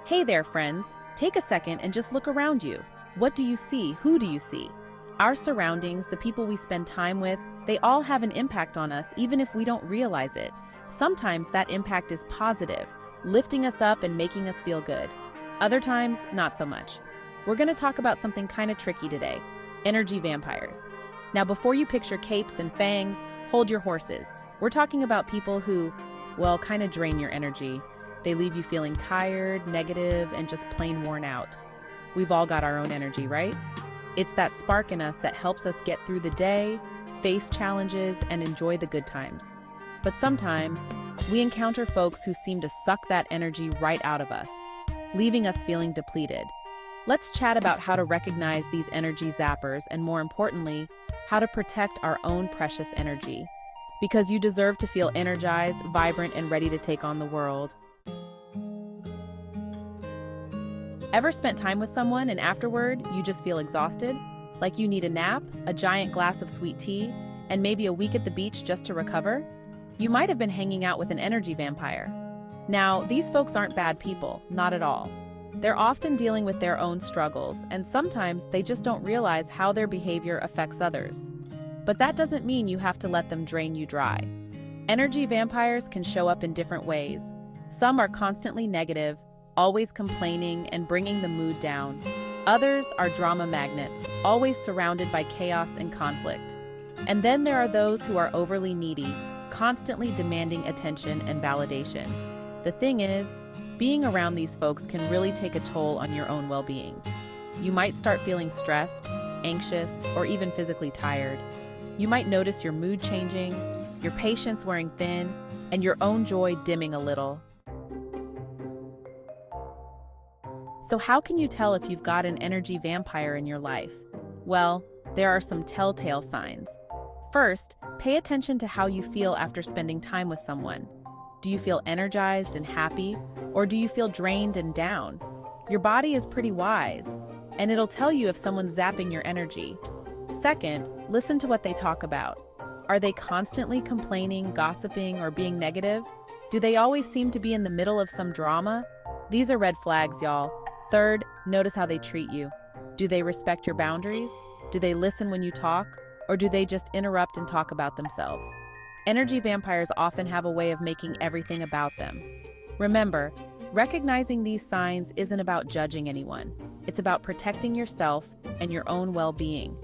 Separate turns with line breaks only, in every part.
Hey there, friends. Take a second and just look around you. What do you see? Who do you see? Our surroundings, the people we spend time with, they all have an impact on us even if we don't realize it. Sometimes that impact is positive, lifting us up and making us feel good. Other times, not so much. We're going to talk about something kind of tricky today: energy vampires. Now, before you picture capes and fangs, hold your horses. We're talking about people who, well, kind of drain your energy. They leave you feeling tired, negative, and just plain worn out. We've all got our own energy, right? It's that spark in us that helps us get through the day, face challenges, and enjoy the good times. But sometimes, we encounter folks who seem to suck that energy right out of us, leaving us feeling depleted. Let's chat about how to recognize these energy zappers and, more importantly, how to protect our own precious energy. Because you deserve to feel energized, vibrant, and ready to take on the world. Ever spent time with someone and afterward you just feel exhausted? Like you need a nap, a giant glass of sweet tea, and maybe a week at the beach just to recover? You might have been hanging out with an energy vampire. Now, these folks aren't bad people, not at all. They're often dealing with their own struggles, and sometimes they just don't realize how their behavior affects others. But that doesn't mean you have to let them drain you dry. Energy vampires can show up in different ways. Some are constantly negative, always complaining and bringing the mood down. Others are drama magnets, always surrounded by chaos and conflict. And then there are those who are overly needy, constantly demanding attention and validation. The thing is, being around these folks can really take a toll on your own well-being. You might start feeling stressed, anxious, or even physically tired. You might notice your mood changing, your patience wearing thin, and your own joy dimming a little. So how can you tell if you've got an energy vampire in your life? Well, there are some telltale signs. First, pay attention to how you feel after spending time with someone. Do you feel energized and happy, or do you feel drained and down? Your body is pretty wise, and it'll tell you if someone's zapping your energy. Second, listen to what they talk about. Are they constantly complaining, gossiping, or being negative? Do they always seem to be in the middle of some drama? These are red flags, y'all. Third, notice how they treat you. Do they respect your boundaries? Do they listen when you talk? Or do they just interrupt and talk about themselves? Energy vampires often have a way of making everything about them. Remember, recognizing these signs isn't about judging anyone. It's about protecting yourself and your own well-being.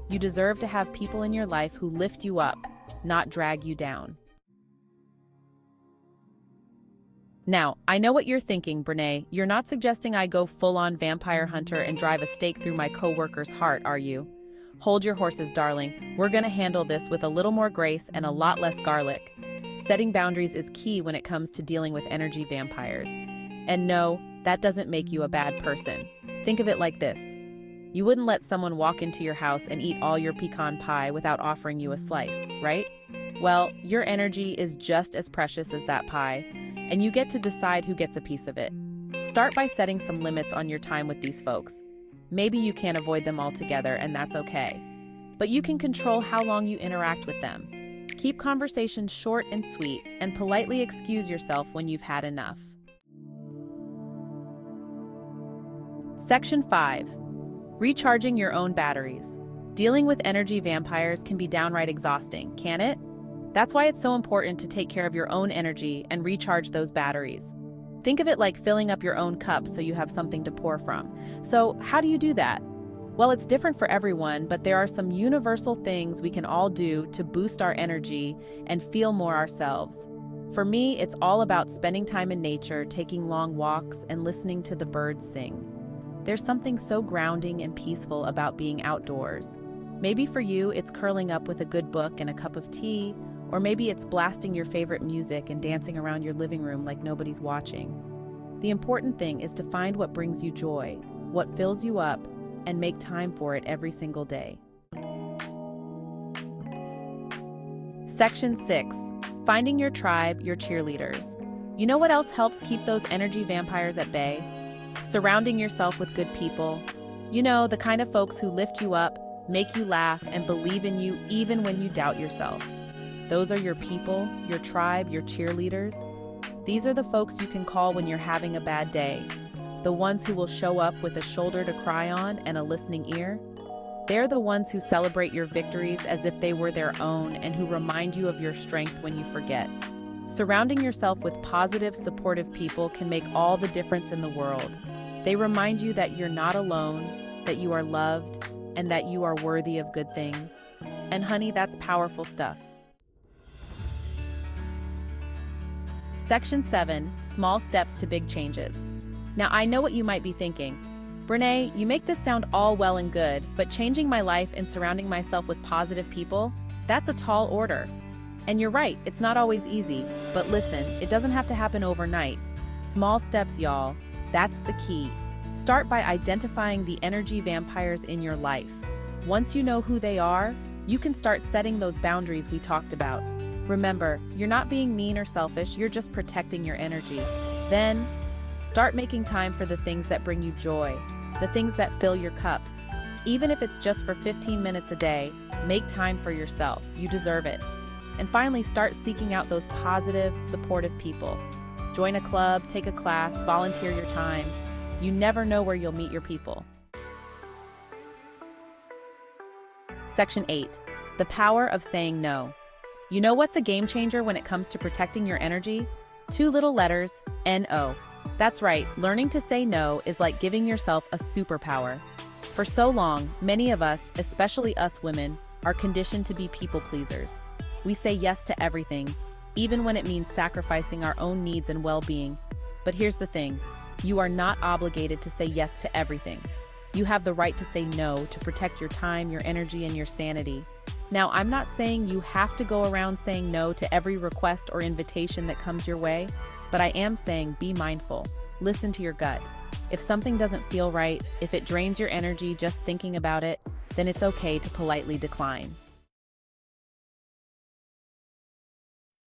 You deserve to have people in your life who lift you up, not drag you down. Now, I know what you're thinking, Brene. You're not suggesting I go full-on vampire hunter and drive a stake through my coworker's heart, are you? Hold your horses, darling. We're gonna handle this with a little more grace and a lot less garlic. Setting boundaries is key when it comes to dealing with energy vampires. And no, that doesn't make you a bad person. Think of it like this. You wouldn't let someone walk into your house and eat all your pecan pie without offering you a slice, right? Well, your energy is just as precious as that pie, and you get to decide who gets a piece of it. Start by setting some limits on your time with these folks. Maybe you can't avoid them altogether, and that's okay. But you can control how long you interact with them. Keep conversations short and sweet, and politely excuse yourself when you've had enough. Section 5. Recharging your own batteries. Dealing with energy vampires can be downright exhausting, can't it? That's why it's so important to take care of your own energy and recharge those batteries. Think of it like filling up your own cup so you have something to pour from. So, how do you do that? Well, it's different for everyone, but there are some universal things we can all do to boost our energy and feel more ourselves. For me, it's all about spending time in nature, taking long walks, and listening to the birds sing. There's something so grounding and peaceful about being outdoors. Maybe for you, it's curling up with a good book and a cup of tea, or maybe it's blasting your favorite music and dancing around your living room like nobody's watching. The important thing is to find what brings you joy, what fills you up, and make time for it every single day. Section 6. Finding your tribe, your cheerleaders. You know what else helps keep those energy vampires at bay? Surrounding yourself with good people. You know, the kind of folks who lift you up, make you laugh, and believe in you even when you doubt yourself. Those are your people, your tribe, your cheerleaders. These are the folks you can call when you're having a bad day. the ones who will show up with a shoulder to cry on and a listening ear. They're the ones who celebrate your victories as if they were their own and who remind you of your strength when you forget. Surrounding yourself with positive, supportive people can make all the difference in the world. They remind you that you're not alone, that you are loved, and that you are worthy of good things. And honey, that's powerful stuff. Section 7, Small Steps to Big Changes. Now, I know what you might be thinking. Brene, you make this sound all well and good, but changing my life and surrounding myself with positive people, that's a tall order. And you're right, it's not always easy. But listen, it doesn't have to happen overnight. Small steps, y'all. That's the key. Start by identifying the energy vampires in your life. Once you know who they are, you can start setting those boundaries we talked about. Remember, you're not being mean or selfish, you're just protecting your energy. Then, start making time for the things that bring you joy, the things that fill your cup. Even if it's just for 15 minutes a day, make time for yourself. You deserve it. And finally, start seeking out those positive, supportive people. Join a club, take a class, volunteer your time. You never know where you'll meet your people. Section 8, the power of saying no. You know what's a game changer when it comes to protecting your energy? 2 little letters, N-O. That's right, learning to say no is like giving yourself a superpower. For so long, many of us, especially us women, are conditioned to be people pleasers. We say yes to everything, even when it means sacrificing our own needs and well-being. But here's the thing, you are not obligated to say yes to everything. You have the right to say no to protect your time, your energy, and your sanity. Now, I'm not saying you have to go around saying no to every request or invitation that comes your way, but I am saying be mindful. Listen to your gut. If something doesn't feel right, if it drains your energy just thinking about it, then it's okay to politely decline.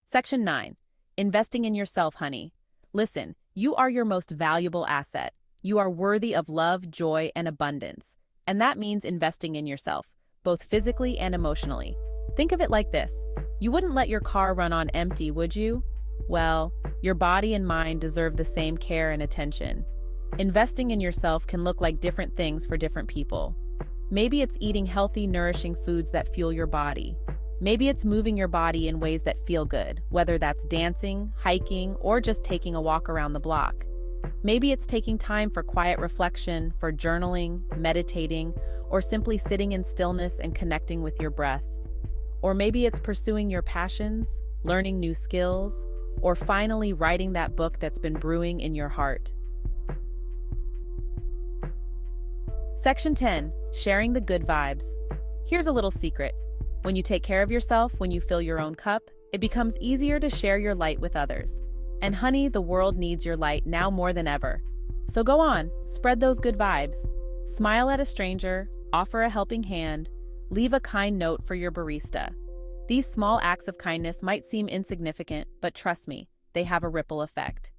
Section 9. Investing in yourself, honey. Listen, you are your most valuable asset. You are worthy of love, joy, and abundance. And that means investing in yourself, both physically and emotionally. Think of it like this. You wouldn't let your car run on empty, would you? Well, your body and mind deserve the same care and attention. Investing in yourself can look like different things for different people. Maybe it's eating healthy, nourishing foods that fuel your body. Maybe it's moving your body in ways that feel good, whether that's dancing, hiking, or just taking a walk around the block. Maybe it's taking time for quiet reflection, for journaling, meditating, or simply sitting in stillness and connecting with your breath. Or maybe it's pursuing your passions, learning new skills, or finally writing that book that's been brewing in your heart. Section 10, sharing the good vibes. Here's a little secret. When you take care of yourself, when you fill your own cup, it becomes easier to share your light with others. And honey, the world needs your light now more than ever. So go on, spread those good vibes. Smile at a stranger, offer a helping hand, leave a kind note for your barista. These small acts of kindness might seem insignificant, but trust me, they have a ripple effect.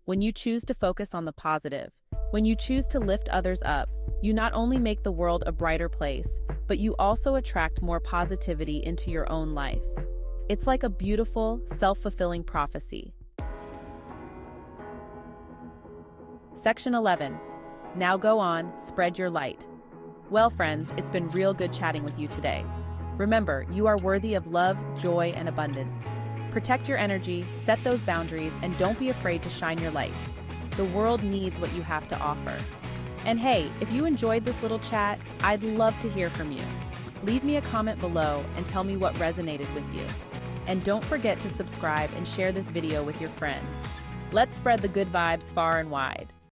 When you choose to focus on the positive, when you choose to lift others up, you not only make the world a brighter place, but you also attract more positivity into your own life. It's like a beautiful, self-fulfilling prophecy. Section 11. Now go on, spread your light. Well, friends, it's been real good chatting with you today. Remember, you are worthy of love, joy, and abundance. Protect your energy, set those boundaries, and don't be afraid to shine your light. The world needs what you have to offer. And hey, if you enjoyed this little chat, I'd love to hear from you. Leave me a comment below and tell me what resonated with you. And don't forget to subscribe and share this video with your friends. Let's spread the good vibes far and wide.